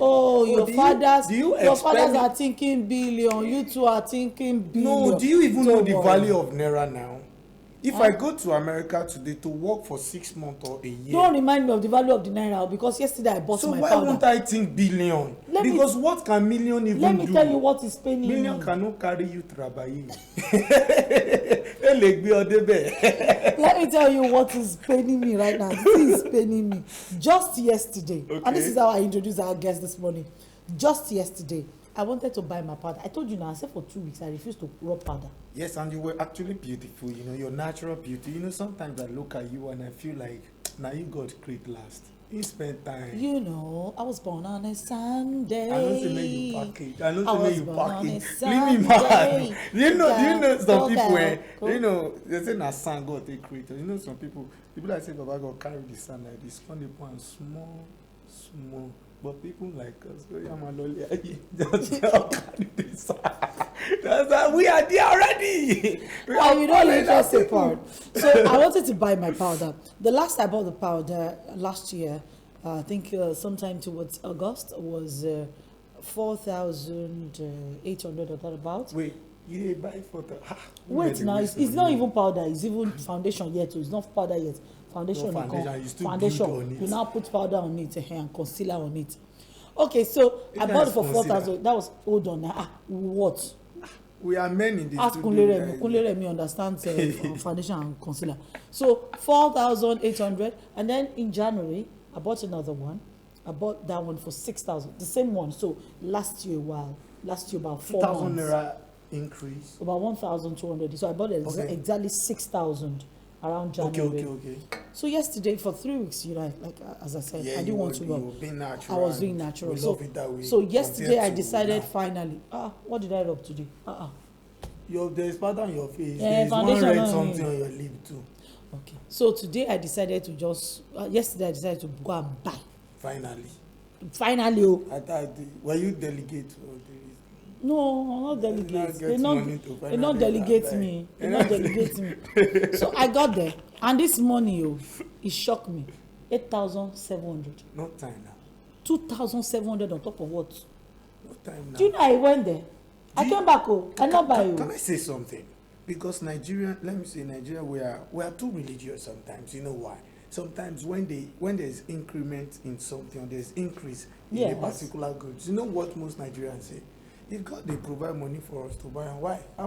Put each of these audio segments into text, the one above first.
Oh, your fathers are thinking billion. You two are thinking billion. No, do you even know the value of naira now? If I go to America today to work for 6 months or a year, don't remind me of the value of the naira because yesterday I bought my powder. So why won't I think billion? Because what can million even do? Let me tell you what is paining me. Million cannot carry you trabayi. Let me tell you what is paining me right now. This is paining me. Just yesterday, and this is how I introduced our guest this morning. Just yesterday, I wanted to buy my powder. I told you now, I said for 2 weeks I refused to rub powder. Yes, and you were actually beautiful. You know, your natural beauty. You know, sometimes I look at you and I feel like, now you got great last. You spent time. You know, I was born on a Sunday. I don't say you package. I don't say you package. Leave me man. Do you know some people when, you know, they say na sand God take creator. You know some people that say Baba God carry the sand like this, come the one small. But people like us, we are there already. You don't let us say part. So I wanted to buy my powder. The last I bought the powder last year, I think sometime towards August, was 4,800 or thereabout. Wait, you didn't buy for the... Wait now, it's not even powder. It's even foundation yet. So it's not powder yet. Foundation. You now put powder on it and concealer on it. Okay, so I bought it for 4,000. That was hold on. What? We are men in this. Ask Kunle me understands foundation and concealer. So 4,800, and then in January I bought another one. I bought that one for 6,000. The same one. So last year about 4 months. 2,000 naira increase. About 1,200. So I bought exactly 6,000 around January. Okay. So yesterday for 3 weeks, you know, like as I said, I didn't want to rub. I was being natural. So yesterday I decided finally. What did I rub today? There's powder on your face. Yeah, there's one red something on your lip too. Okay. So today I decided to yesterday I decided to go and buy. Finally. Were you delegate? No, I'm not delegate. They not delegate me. So I got there, and this money, it shocked me. 8,700. No time now. 2,700 on top of what? No time now. Do you know I went there? I came back. I not buy you. Can I say something? Because Nigeria, we are too religious sometimes. You know why? Sometimes when there's increment in something, or there's increase in a particular goods, you know what most Nigerians say? If God they provide money for us to buy, and why? Do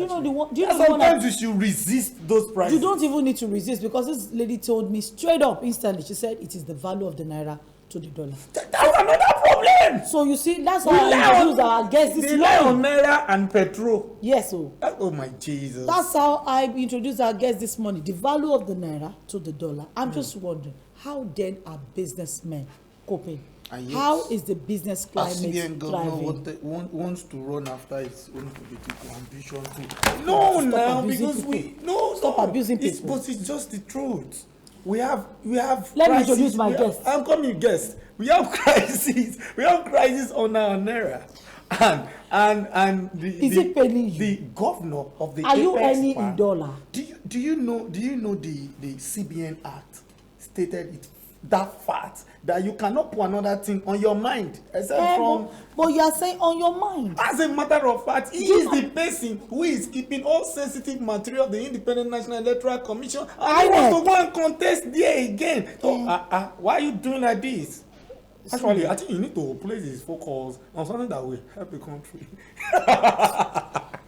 you know the one? Sometimes you should resist those prices. You don't even need to resist, because this lady told me straight up instantly. She said it is the value of the naira to the dollar. That's another problem. So you see, that's how I introduce our guest this morning. They rely on naira and petrol. Yes, oh my Jesus. That's how I introduced our guest this morning. The value of the naira to the dollar. I'm just wondering, how then are businessmen coping? How is the business climate thriving? Wants to run after its own political ambition too. Stop abusing people. But it's just the truth. We have. Let me introduce my guest. I'm coming guest. We have crisis. We have crisis on our naira, and the governor of the. Are you earning in dollar? Do you know the CBN Act stated it that fact that you cannot put another thing on your mind except but you are saying on your mind. As a matter of fact, he is the person who is keeping all sensitive material of the Independent National Electoral Commission. I want to go and contest there again. So why are you doing like this? Actually, I think you need to place his focus on something that will help the country.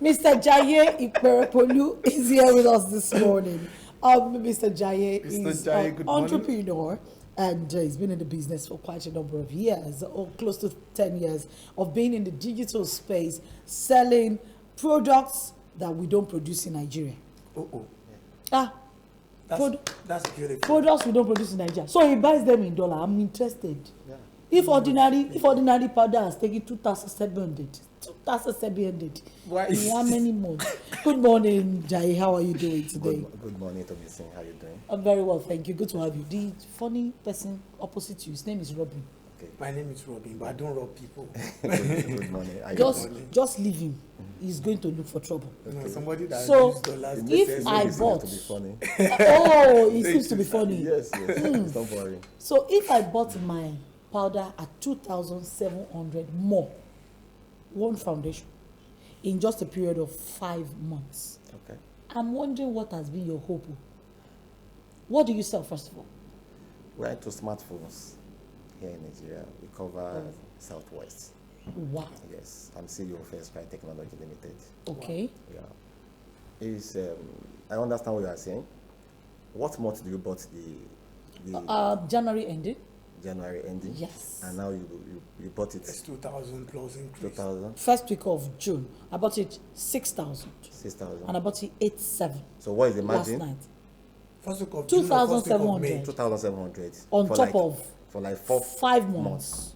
Mr. Jaiye Iperepolu is here with us this morning. Mr. Jaiye is an entrepreneur, and he's been in the business for quite a number of years, or close to 10 years of being in the digital space, selling products that we don't produce in Nigeria. That's beautiful. Products we don't produce in Nigeria. So he buys them in dollar. I'm interested. Yeah. If ordinary powder has taken 2,700. Why? How many months? Good morning, Jaiye. How are you doing today? Good morning, Tommy Singh. How are you doing? I'm very well, thank you. Good to have you. The funny person opposite you, his name is Robin. Okay. My name is Robin, but I don't rob people. Good morning. Just leave him. He's going to look for trouble. No, somebody that so used dollars. if I bought, to be funny. it seems to be funny. Yes, it's not boring. So if I bought my powder at 2,700 more, one foundation, in just a period of 5 months. Okay. I'm wondering what has been your hope. What do you sell first of all? We're into smartphones here in Nigeria. We cover Southwest. Wow. Yes, I'm CEO of First Technology Limited. Okay. Wow. Yeah. I understand what you are saying. What month do you bought the January ending. January ending? Yes. And now you bought it. It's 2,000 plus increase. 2,000. First week of June, I bought it 6,000. 6,000. And I bought it 8,700. So what is the last margin? night? First week of June, 2,700. 2,700. On top of for like 5 months.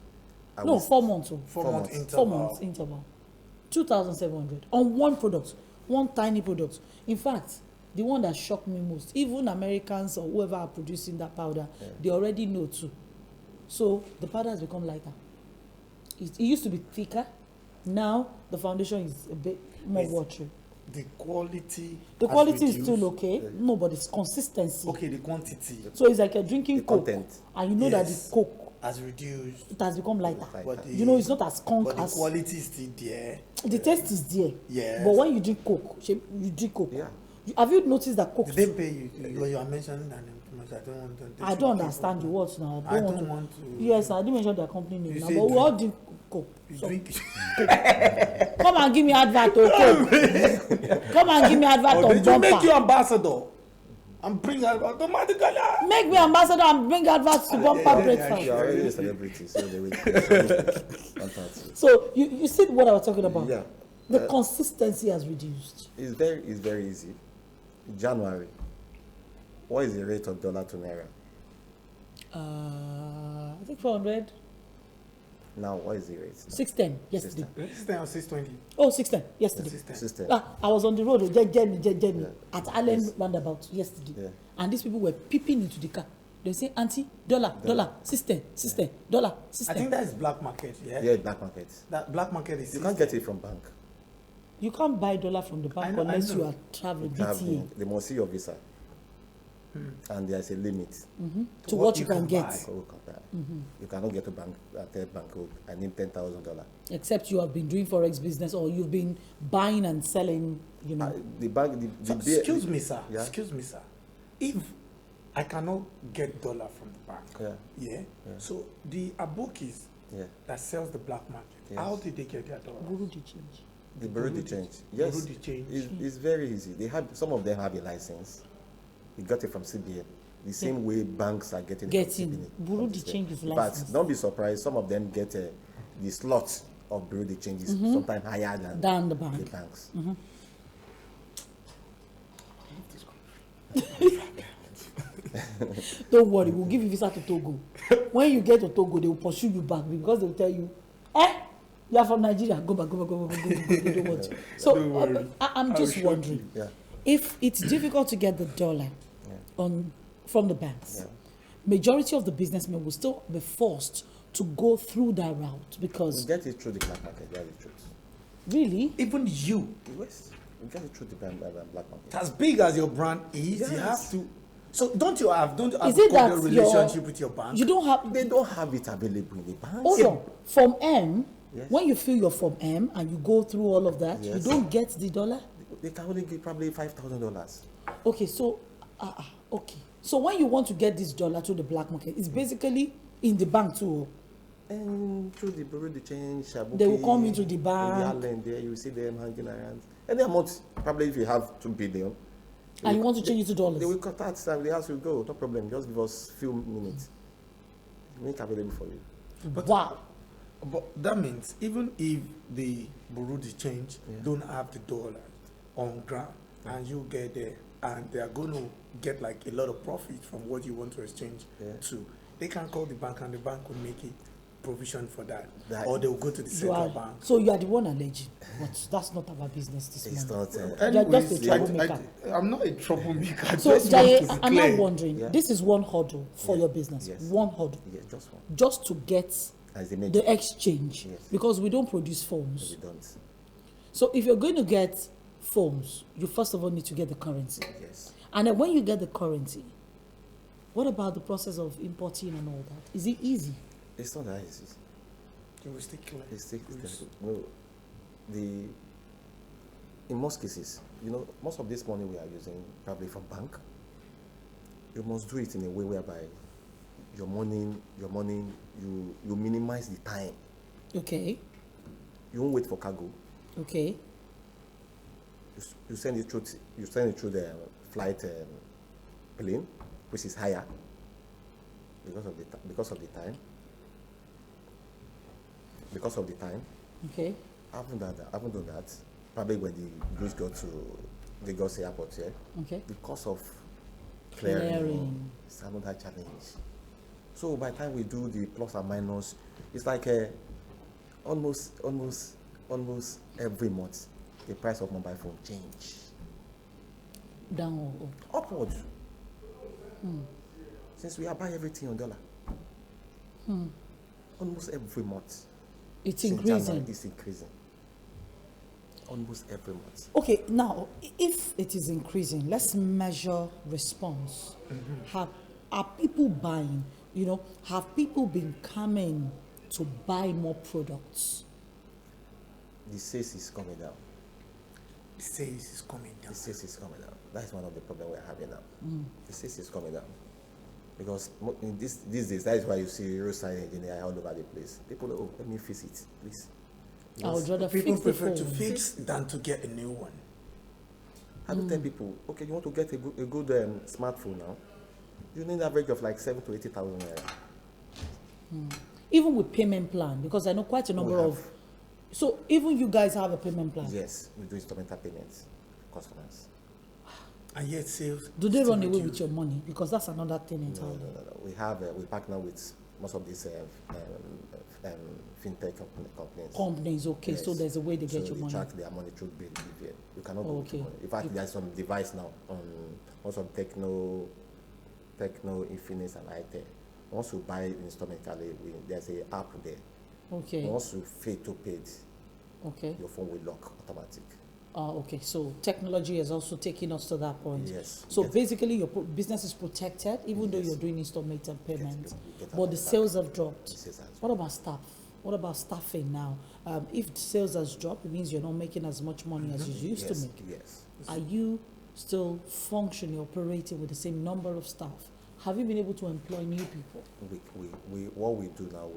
No, 4 months. 4 months interval. 4 months interval. 2,700 on one product, one tiny product. In fact, the one that shocked me most, even Americans or whoever are producing that powder, they already know too. So the powder has become lighter. It used to be thicker. Now the foundation is a bit more watery. The quality. The quality is still okay. No, but it's consistency. Okay, the quantity. So it's like you're drinking Coke, content. and you know that the Coke has reduced. It has become lighter. But You know, it's not as skunk but as. the quality is still there. The taste is there. Yes. But when you drink Coke, you drink Coke. Yeah. Have you noticed that Coke? Did they pay you? You are mentioning that name too much. I don't want to. I don't understand the words now. I don't want to. Yes, I didn't mention their company name now, but we all drink Coke. You So, drink. come and give me advert on Coke. Come and give me advert on Did you make you bumper. ambassador? And bring automatically. Make me ambassador and bring adverts to bumper breakfast. You're already a celebrity, so they will. So you see what I was talking about? Yeah. The consistency has reduced. It's very easy. January. What is the rate of dollar to naira? I think 400. Now, what is the rate? 610 yesterday. This time 620. Oh, 610 yesterday. System. I was on the road, Jenny, Yeah. at Allen Yes. roundabout yesterday, Yeah. and these people were peeping into the car. They say, "Auntie, dollar, system, dollar, I system." think that is black market. Yeah. Yeah, black market. That black market is. You can't get it from bank. You can't buy dollar from the bank I know. unless you are traveling BTA They must see your visa. And there's a limit. to what you can get, So we can buy. You cannot get to bank at a bank. Oh, I need $10,000. except you have been doing forex business or you've been buying and selling. You know, The bank. So, excuse me, sir. Yeah. Excuse me, sir. If I cannot get dollar from the bank, Yeah. So the abokis Yeah. that sells the black market, Yes. how did they get their dollar? Bureau de change. The bureau de change. Yes. Bureau de change. It's very easy. Some of them have a license. You got it from CBN. The same way banks are getting it from CBN. Bureau de change is But licensed don't be surprised. Some of them get the slot of bureau de change is sometimes higher than the bank. the banks. Don't worry, we'll give you visa to Togo. When you get to Togo, they will pursue you back because they will tell you, you are from Nigeria, go back. They don't want you. So I'm just wondering, if it's difficult to get the dollar from the banks, majority of the businessmen will still be forced to go through that route because You get it through the black market. That's the truth. really, Even you, Yes. You get it through the black market. as big as your brand is, you have to. So don't you have is a it that cordial relationship with your bank? you don't have They don't have it available in the banks. hold on Form M. Yes. When you fill your Form M and you go through all of that, Yes. you don't get the dollar. They can only give probably $5,000. Okay, so okay. So when you want to get this dollar to the black market, it's basically in the bank too. And through the bureau de change, Shabuki, They will come into the in bank. the island there, you see them hanging around. Any amount, probably if you have 2 billion, And you want to change it to dollars. they will contact and they ask you go, no problem, just give us few minutes. Make it available for you. Wow. But that means even if the bureau de change don't have the dollar on ground and you get there and they are going to get like a lot of profit from what you want to exchange to, they can call the bank and the bank will make it. provision for that, or they will go to the central bank. So you are the one alleging, but that's not our business this morning. It's You are just a troublemaker. I'm not a troublemaker. So Jaiye, I'm not wondering, this is one hurdle for your business. Yes. One hurdle. Yeah, just one. Just to get the exchange. Yes. Because we don't produce phones. We don't. So if you're going to get phones, you first of all need to get the currency. Yes. And then when you get the currency, what about the process of importing and all that? Is it easy? It's not that easy. It will stay clear. No, in most cases, most of this money we are using probably from bank. You must do it in a way whereby your money, you minimize the time. Okay. You won't wait for cargo. Okay. You send it through the flight plane, which is higher because of the time. Because of the time. Okay. I haven't done that. Probably when the goods go to Lagos airport here. Okay. The cost of clearing is another challenge. So by the time we do the plus and minus, it's like almost every month the price of mobile phone change. Down or up? Upward. Since we are buying everything on dollar. Almost every month. It's Since increasing. January, it's increasing. Almost every month. Okay, now, if it is increasing, let's measure response. Are people buying? Have people been coming to buy more products? The sales is coming down. The sales is coming down. The sales is coming down. That's one of the problems we're having now. The sales is coming down. Because in these days, that is why you see roadside engineer all over the place. People, let me fix it, please. I would rather People fix the prefer to phone. fix than to get a new one. I will tell people, okay, you want to get a good smartphone now, you need an average of like 7 to 80,000 naira. Even with payment plan, because I know quite a number of. So even you guys have a payment plan? Yes, we do instrumental payments for customers. And yet sales. Do they run away with your money? Because that's another thing entirely. No. We partner with most of these fintech companies. Okay, yes. So there's a way they get your money. Track their money through BVN. You cannot go with money. In fact, there's some device now on most of Techno, Infinix, and itel. Once you buy instrumentally, there's an app there. Okay. Once you fail to pay it, your phone will lock automatic. Okay, so technology has also taken us to that point. Yes. So basically, your business is protected, even though you're doing installment payments, but the sales have dropped. What about staff? What about staffing now? If sales has dropped, it means you're not making as much money as you used to make. Yes. Are you still functioning, operating with the same number of staff? Have you been able to employ new people? What we do now,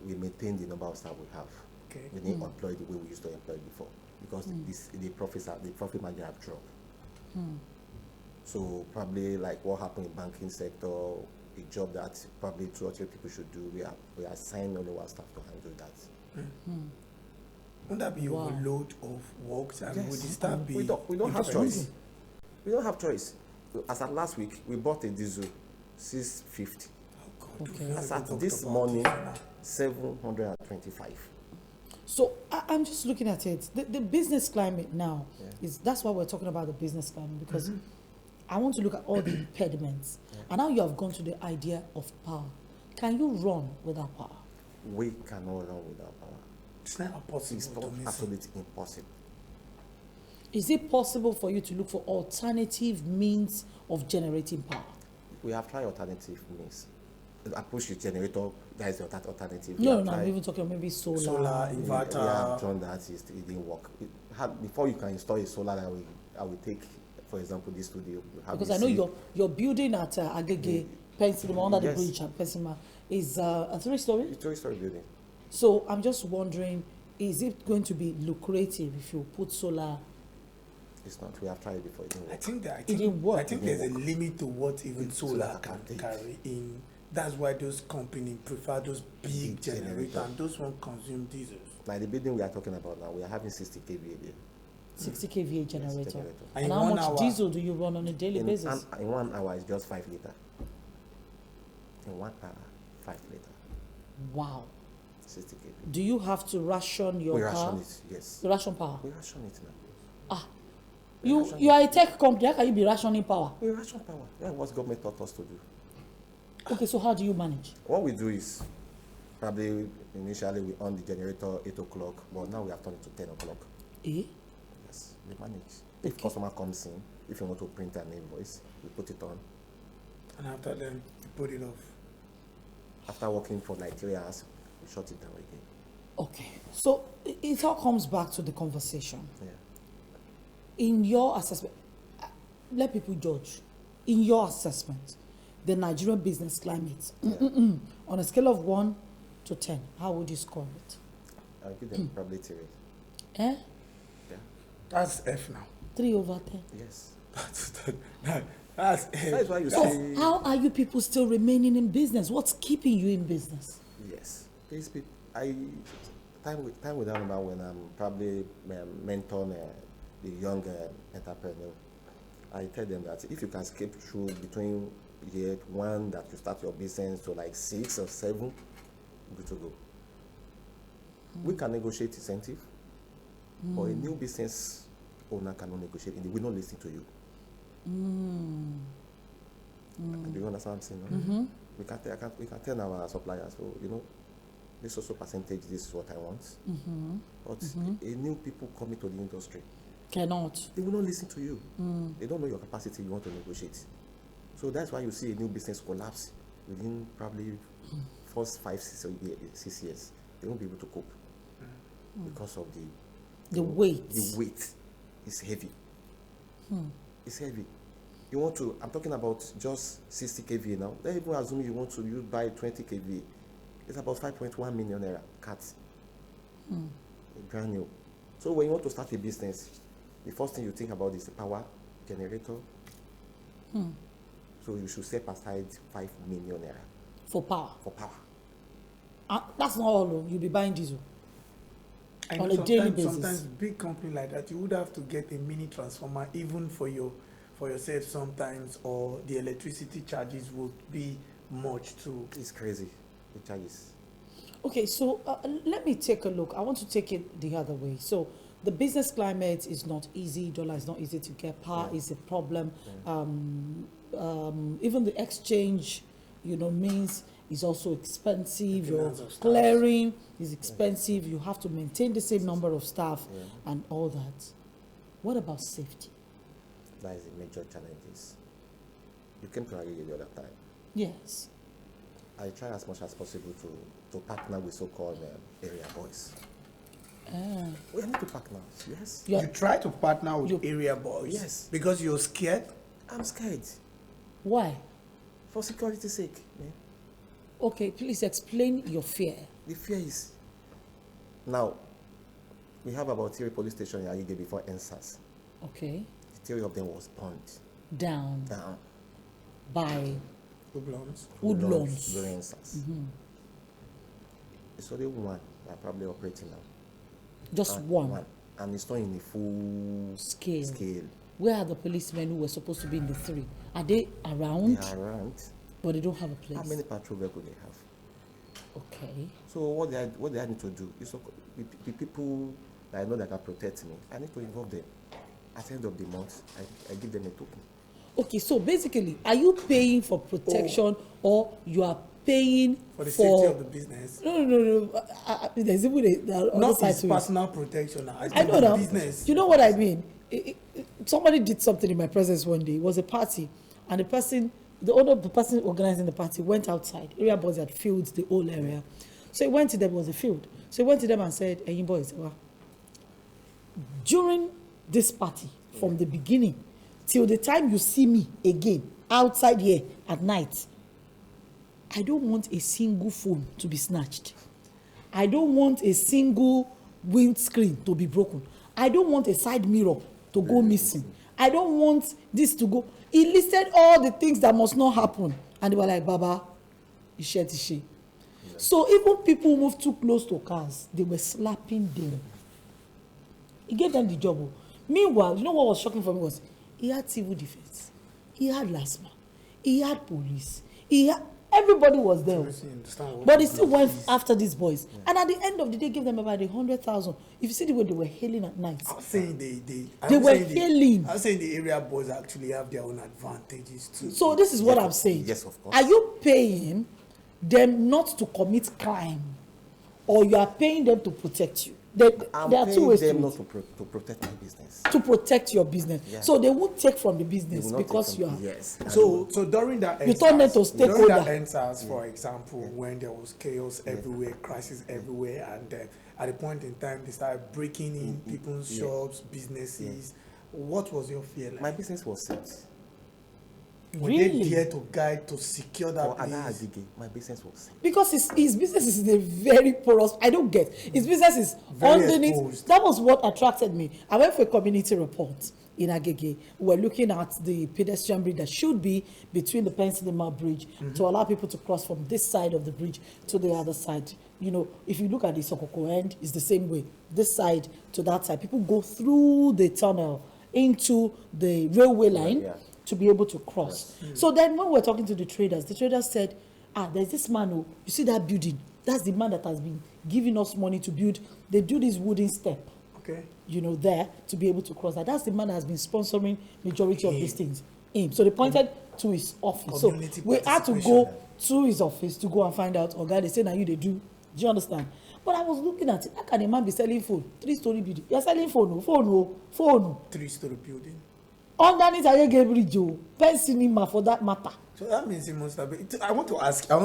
we maintain the number of staff we have. Okay. We didn't employ the way we used to employ before because the profit margin have dropped. So probably like what happened in banking sector, a job that probably 2 or 3 people should do, we assign all our staff to handle that. Won't that be overload of work? And would the staff be? We don't have choice. We don't have choice. As at last week, we bought a diesel 650. Oh God, Okay. As at this morning, 725. So I'm just looking at it. The business climate now that's why we're talking about the business climate, because I want to look at all the impediments. And now you have gone to the idea of power. Can you run without power? We cannot run without power. It's not possible. It's absolutely impossible. Is it possible for you to look for alternative means of generating power? We have tried alternative means. I push the generator, that is that alternative. No, I'm even talking maybe solar inverter. We have done that, it didn't work. Before you can install a solar, I will take, for example, this studio. Because I know your building at Agege, Pennsylvania, under the bridge at Pennsylvania, is a 3-story? It's a 3-story building. So I'm just wondering, is it going to be lucrative if you put solar? It's not. We have tried it before. It didn't work. It didn't work. I think there's a limit to what even solar can carry in. That's why those companies prefer those big generators, and those won't consume diesel. Like the building we are talking about now, we are having 60 kVA there. 60 kVA generator. And and how much diesel do you run on a daily basis? In 1 hour, it's just 5 liters. In 1 hour, 5 liters. Wow. 60 kV. Do you have to ration your We car? ration it, yes. You ration power? We ration it now. Ah. You are a tech company. How can you be rationing power? We ration power. That's what government taught us to do. Okay, so how do you manage? What we do is, probably initially we on the generator 8 o'clock, but now we have turned it to 10 o'clock. Eh? Yes, we manage. If customer comes in, if you want to print an invoice, we put it on. And after then, you put it off. After working for like 3 hours, we shut it down again. Okay, so it all comes back to the conversation. Yeah. In your assessment, let people judge. In your assessment, the Nigerian business climate, on a scale of 1 to 10, how would you score it? I'll give them probably 3. Eh? Yeah. That's F now. 3 over 10. Yes. That's F. That is why you So say. how are you people still remaining in business? What's keeping you in business? Yes. These people, time without number when I'm probably mentoring the young entrepreneur, I tell them that if you can skip through between year 1 that you start your business to like 6 or 7, good to go. We can negotiate incentive, but a new business owner cannot negotiate. We don't listen to you. Do you understand what I'm saying? No? We can tell our suppliers, so this also percentage, this is what I want. But a new people coming to the industry Cannot. they will not listen to you. They don't know your capacity you want to negotiate. So that's why you see a new business collapse within probably first 5, 6 years. They won't be able to cope because of The weight. The weight is heavy. It's heavy. You want to, I'm talking about just 60 kVA now. Let's even assume you want to buy 20 kVA. It's about 5.1 million naira cards. Brand new. So when you want to start a business, the first thing you think about is the power generator. So you should set aside 5 million naira For power. for power. That's not all. You'll be buying diesel. I On know a daily basis. Sometimes big company like that, you would have to get a mini transformer even for yourself sometimes, or the electricity charges would be much too. It's crazy. The charges. Okay, so let me take a look. I want to take it the other way. So the business climate is not easy. Dollar is not easy to get. Power is a problem. Even the exchange, means is also expensive. Your clearing is expensive. You have to maintain the same number of staff and all that. What about safety? That is a major challenge. You came to Agege the other time. Yes. I try as much as possible to partner with so-called area boys. We need to partner, yes. Yeah. You try to partner with area boys. Yes. Because you're scared. I'm scared. Why? For security's sake. Man. Okay, please explain your fear. The fear is, now, we have about 3 police stations in Agege before NSAS. Okay. The 3 of them was burned Down by Woodlands. Woodlands. during NSAS. It's only one that are probably operating now. Just one. And it's not in a full Scale. Where are the policemen who were supposed to be in the 3? Are they around? They are around. But they don't have a place. How many patrol vehicles they have? Okay. So what they need to do is the people that I know that can protect me, I need to involve them. At the end of the month, I give them a token. Okay, so basically, are you paying for protection or you are paying For the safety of the business. No. There's even the other Not side his to it. personal protection. I know that. Business. You know what I mean? Somebody did something in my presence one day. It was a party, and the owner of the person organizing the party went outside. Area boys had filled the whole area. So he went to them, it was a field. So he went to them and said, "Hey, you boys, during this party, from the beginning till the time you see me again outside here at night, I don't want a single phone to be snatched. I don't want a single windscreen to be broken. I don't want a side mirror to go missing. I don't want this to go." He listed all the things that must not happen. And they were like, "Baba, Ishe." So even people who moved too close to cars, they were slapping them. He gave them the job. Meanwhile, you know what was shocking for me was, he had civil defense. He had LASMA. He had police. Everybody was there. But he still went is. after these boys. And at the end of the day, gave them about 100,000. If you see the way they were hailing at night. I'm saying They were hailing. I'm saying the area boys actually have their own advantages too. So this is what I'm saying. Yes, of course. Are you paying them not to commit crime? Or you are paying them to protect you? There are two ways them to not to protect my business. To protect your business. Yeah. So they won't take from the business They will not because take you from- are. Yes. So during that You told them to stay during that colder. NSAS, for example, when there was chaos everywhere, crisis everywhere, and at a point in time they started breaking in people's shops, businesses. What was your fear like? My business was set. Were Really? they there to guide to secure that For Ada place? Adige, my business was set. Because his business is in a very porous. I don't get. His business is Very underneath. exposed. That was what attracted me. I went for a community report in Agege. We were looking at the pedestrian bridge that should be between the Pennsylvania Bridge to allow people to cross from this side of the bridge to the other side. You know, if you look at the Sokoko end, it's the same way. This side to that side. People go through the tunnel into the railway line. Yeah. To be able to cross. So then when we were talking to the traders said, there's this man who, you see that building, that's the man that has been giving us money to build. They do this wooden step, Okay. you know, there to be able to cross that. That's the man that has been sponsoring majority of these things. Him. So they pointed to his office. So Community we had to participation. go to his office to go and find out, oh God, they say now you they do. Do you understand? But I was looking at it. How can a man be selling phone? 3-story building. You're selling phone. 3-story building. Underneath Agege Bridge, pen cinema for that matter. So that means it must have been. I want to ask you.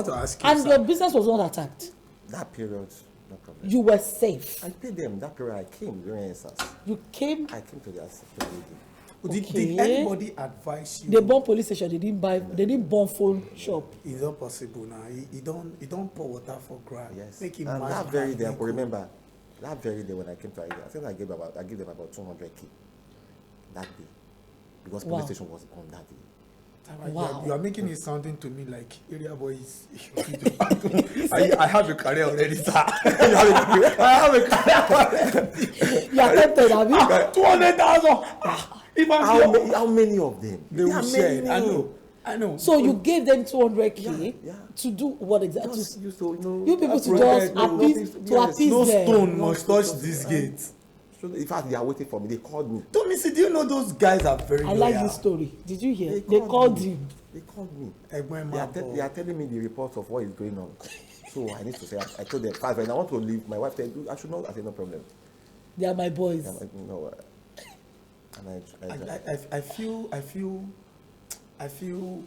And sir. your business was not attacked. That period, no problem. You were safe. I paid them that period. I came during NSAS. You came. I came to the lady. Did Okay. anybody advise you? They bomb police station. They didn't buy. They didn't bomb phone shop. It's not possible now. You don't pour water for ground. Yes. Make it And match that very day, I ground, could remember, that very day when I came to Aida, I think I gave them about 200K that day. Because Wow. police station was on that day. Wow. You are making it sounding to me like area boys. I have a career already, sir. I have a career already. You are tempted, have you? 200,000. If I'm here, How many of them? they will share. I know. So you gave them 200K Yeah. to do what exactly? Just used to, You people to protect, just no, appease yes. no them. stone must touch this gate. So in fact, they are waiting for me. They called me. Don't miss it. Do you know those guys are very I loyal? like this story. Did you hear? They called him. They called me. Ẹ̀gbọ́n They are, Mabo. they are telling me the reports of what is going on. So I need to say, I told them, fast, when I want to leave, my wife said, I should not. I said, no problem. They are my boys. I'm like, no. And I feel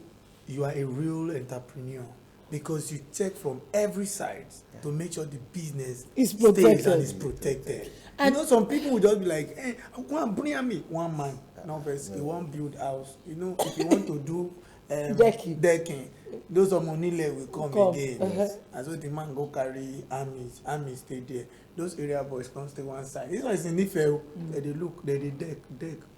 you are a real entrepreneur because you check from every side to make sure the business Is stays protected. and is protected. And- you know, some people will just be like, "Hey, one bring me one man." No, first, you want build house. You know, if you want to do decking, those of Monile will come again. And so the man go carry armies stay there. Those area boys come stay one side. This one is in Ife. They look, they deck.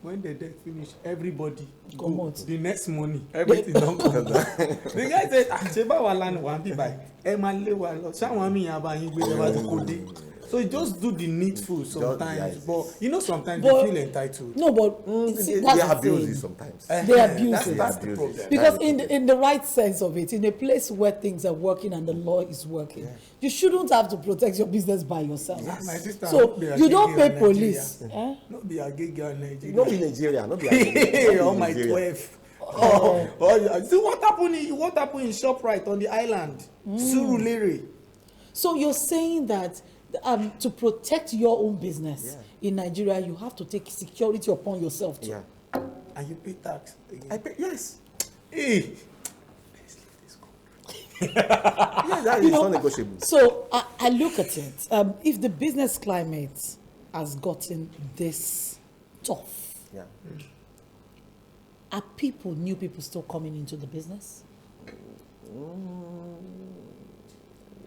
When the deck finish, everybody Come go. out. The next morning, everything don't come back. The guy said, "Ṣé wa land one be by? Ẹ máa lé wa lọ. Ṣé àwọn àmì yẹn bá yín gbé lẹ́wà tí kò dé?" So you just do the needful sometimes, yes. but you know sometimes But- you feel entitled. No, but see, they that's abuse the it thing. sometimes. They abuse that's, it. That's They the abuse problem. it. Because That's the in the right sense of it, in a place where things are working and the law is working, you shouldn't have to protect your business by yourself. My sister, So no be you don't Agege pay or police. Nigeria. Eh? No be Agege or Nigeria. Not in Nigeria. Not be Hey, oh my Nigeria. 12. Oh, yeah. See what happened in ShopRite on the island? Surulere. So you're saying that to protect your own business in Nigeria, you have to take security upon yourself too. Yeah. And you pay tax again. I pay, yes. Hey. Yeah, that is not negotiable. So I look at it. If the business climate has gotten this tough, Yeah. are new people still coming into the business?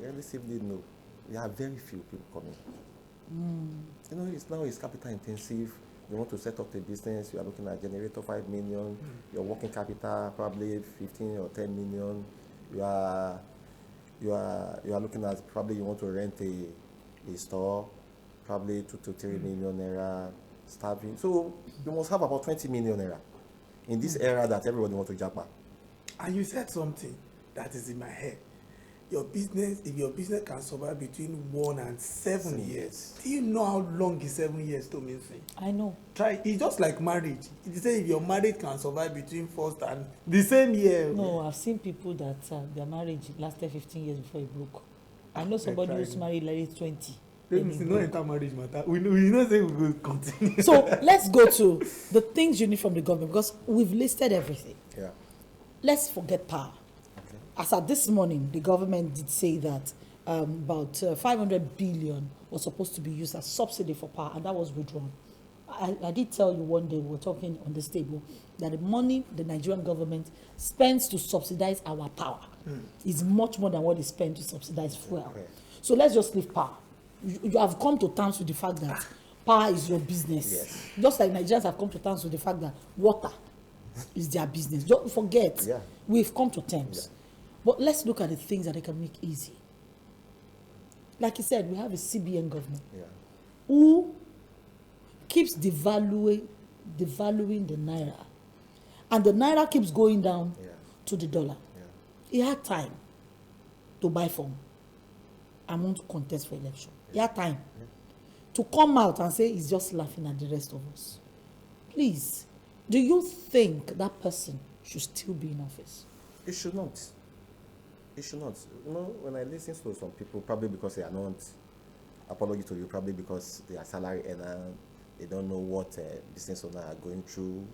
Relatively no. There are very few people coming. You know, it's capital intensive. You want to set up a business, you are looking at generator 5 million, your working capital probably 15 or 10 million. You are looking at probably you want to rent a store, probably 2 to 3 million naira starving. So you must have about 20 million naira in this era that everybody wants to jump at. And you said something. that is in my head. Your business, if your business can survive between 1 and 7 years, do you know how long is 7 years to me? I know. Try. It's just like marriage. It say if your marriage can survive between first and the same year. No, I've seen people that their marriage lasted 15 years before it broke. I know somebody who's married like 20. Let me see, no enter marriage matter. We know say we will continue. So let's go to the things you need from the government, because we've listed everything. Yeah. Let's forget power. Okay. As at this morning, the government did say that about 500 billion was supposed to be used as subsidy for power, and that was withdrawn. I did tell you one day, we were talking on this table, that the money the Nigerian government spends to subsidize our power is much more than what is spent to subsidize fuel. Okay. So let's just leave power. You have come to terms with the fact that power is your business. Yes. Just like Nigerians have come to terms with the fact that water is their business. Don't forget, we've come to terms. Yeah. But let's look at the things that they can make easy. Like you said, we have a CBN government who keeps devaluing the naira. And the naira keeps going down to the dollar. Yeah. He had time to buy form and want to contest for election. He had time to come out and say he's just laughing at the rest of us. Please, do you think that person should still be in office? It should not. It should not. You know, when I listen to some people, probably because they are not, apology to you, probably because they are salary earner, they don't know what business owners are going through,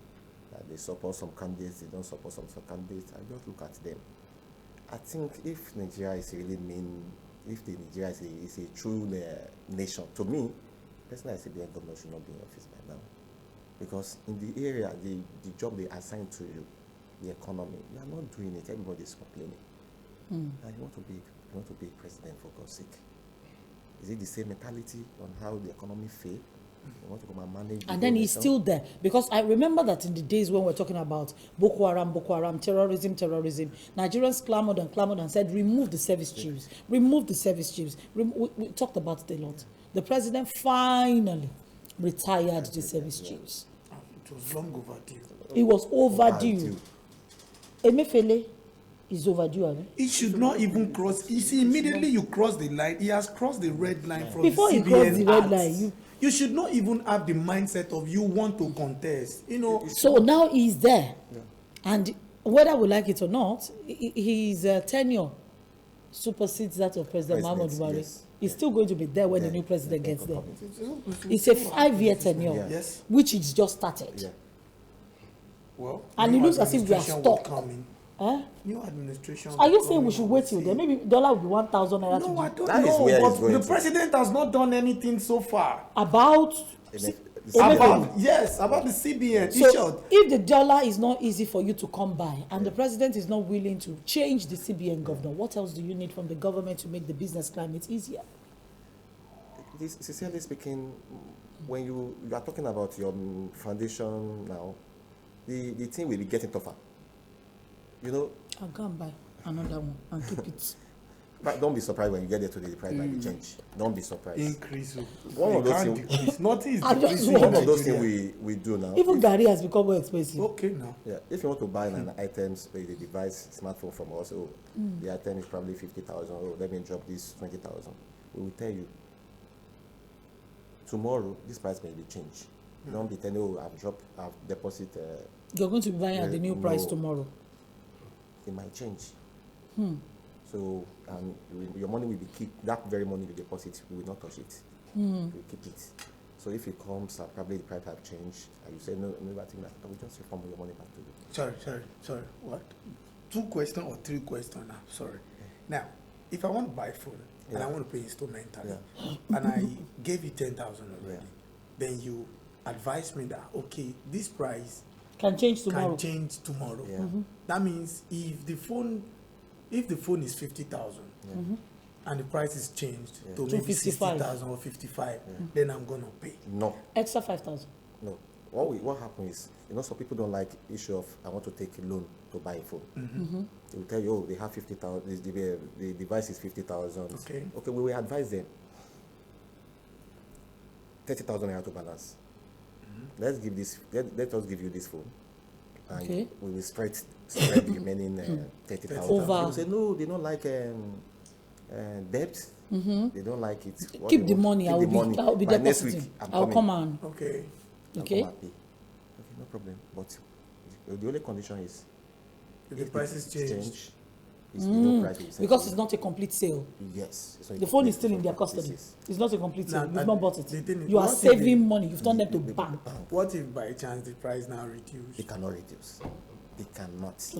they support some candidates, they don't support some candidates. I just look at them. I think if Nigeria is really if the Nigeria is a true nation, to me, personally, I say the government should not be in office by now. Because in the area, the job they assign to you, the economy, you are not doing it. Everybody is complaining. And you want to be president, for God's sake. Is it the same mentality on how the economy fails? You want to come and manage. And then he's still there. Because I remember that in the days when we're talking about Boko Haram, terrorism, Nigerians clamored and said, remove the service chiefs. Remove the service chiefs. We talked about it a lot. The president finally retired the service chiefs. It was long overdue. It was overdue. Emefiele is overdue. I mean. He should not even cross. You see, immediately you cross the line, he has crossed the red line from before the he crossed the red line. You should not even have the mindset of you want to contest. You know. So now he's there, and whether we like it or not, his tenure supersedes that of President Muhammadu Buhari. Yes. He's still going to be there when the new president gets there. It's a 5-year tenure, which is just started. Yeah. Well, and it looks as if we are stuck. New administration. Are you saying we should wait till then? Maybe dollar will be 1,000 naira. No, I don't know. But the president has not done anything so far. About the CBN. So if the dollar is not easy for you to come by, and the president is not willing to change the CBN governor, what else do you need from the government to make the business climate easier? Sincerely speaking, when you are talking about your foundation now, the thing will be getting tougher. You know, I'll go and buy another one and keep it. But don't be surprised when you get there today, the price might change. Don't be surprised. Increase. One of those things. Nothing is one of those things we do now. Even Gary has become more expensive. Okay now. Yeah. If you want to buy an items, the device, smartphone from us, the item is probably 50,000. Oh, let me drop this 20,000. We will tell you. Tomorrow, this price may be changed. Don't be telling I've deposit. You're going to be buying at the new price tomorrow. It might change. So your money will be kept. That very money you deposit, we will not touch it. We will keep it. So if it comes, probably the price have changed, and you say no, I think that we just refund your money back to you. Sorry. What? 2 questions or 3 questions now? Sorry. Now, if I want to buy phone and I want to pay instrumentally, and I gave you 10,000 already, then you advise me that this price can change tomorrow. Yeah. That means if the phone is 50,000 and the price is changed to maybe 60,000 or 55, then I'm gonna pay. No. Extra 5,000. No. What happens is, some people don't like issue of I want to take a loan to buy a phone. They will tell you, they have 50,000. The device is 50,000. Okay, we will advise them 30,000 naira to balance. Let us give you this phone. and we will spread the remaining 30,000. People say no, they don't like debt. They don't like it. Keep the money. I will be By next depositing. week, I'll come on. Okay. Okay. Come and pay. Okay, no problem. But the only condition is If the prices change. it's below price. Because it's not a complete sale. Yes. The phone is still in their custody. It's not a complete sale. You've not bought it. Is, you are saving money. You've turned them to bank. What if by chance the price now reduce? They cannot reduce. They cannot.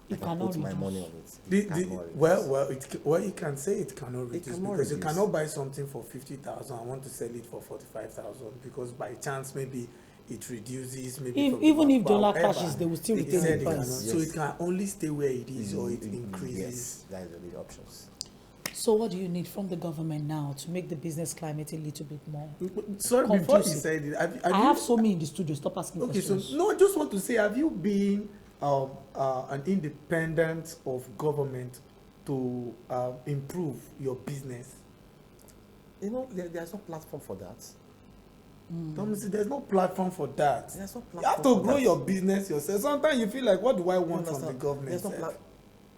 You cannot put my money on it. Well, you can say it cannot reduce because you cannot buy something for 50,000 and want to sell it for 45,000 because by chance maybe it reduces. Maybe even if dollar crashes, they will still retain the price. So it can only stay where it is or it increases. Yes, that is the only options. So what do you need from the government now to make the business climate a little bit more? Sorry, conducive? before you said it, I have so many in the studio. Stop asking questions. So no, I just want to say, have you been an independent of government to improve your business? You know, there's no platform for that. Thomas, there's no platform for that. There's no platform. You have to grow your business yourself. Sometimes you feel like, what do I want from the government?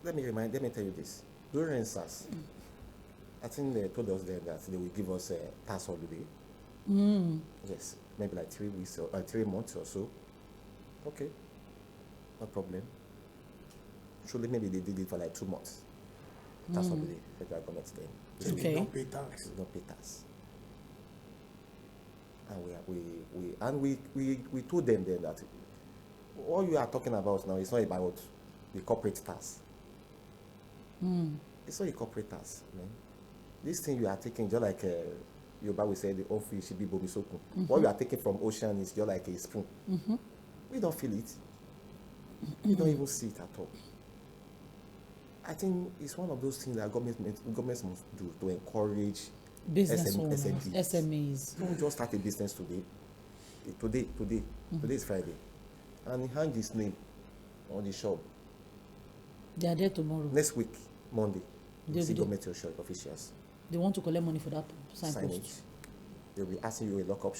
Let me tell you this. During SARS, I think they told us then that they will give us a tax holiday. Yes, maybe like 3 weeks or 3 months or so. Okay, no problem. Surely maybe they did it for like 2 months. Tax holiday, federal government then. So they don't pay tax. They don't pay tax. And we told them then that all you are talking about now is not about the corporate tax. It's not a corporate tax, man. This thing you are taking, just like Yoruba will say, the own fish should be bomisoku. What you are taking from ocean is just like a spoon. We don't feel it. We don't even see it at all. I think it's one of those things that governments must do to encourage business owners, SMEs. Don't just start a business today. Today is Friday, and he hang his name on the shop. They are there tomorrow. Next week, Monday, you see government officials. They want to collect money for that signpost. They'll be asking you a lockup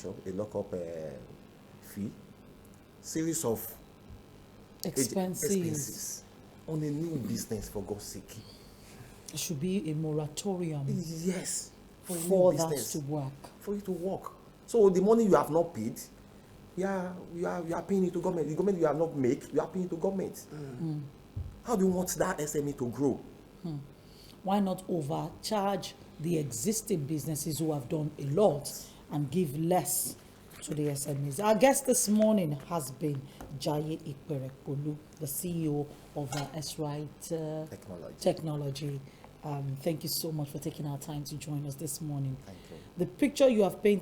fee, series of expenses on a new business, for God's sake. It should be a moratorium. Yes. For that to work. For it to work. So the money you have not paid, you are paying it to government. The government you have not made, you are paying it to government. How do you want that SME to grow? Why not overcharge the existing businesses who have done a lot and give less to the SMEs? Our guest this morning has been Jaiye Iperepolu, the CEO of S-Right Technology. Thank you so much for taking our time to join us this morning. Thank you. The picture you have painted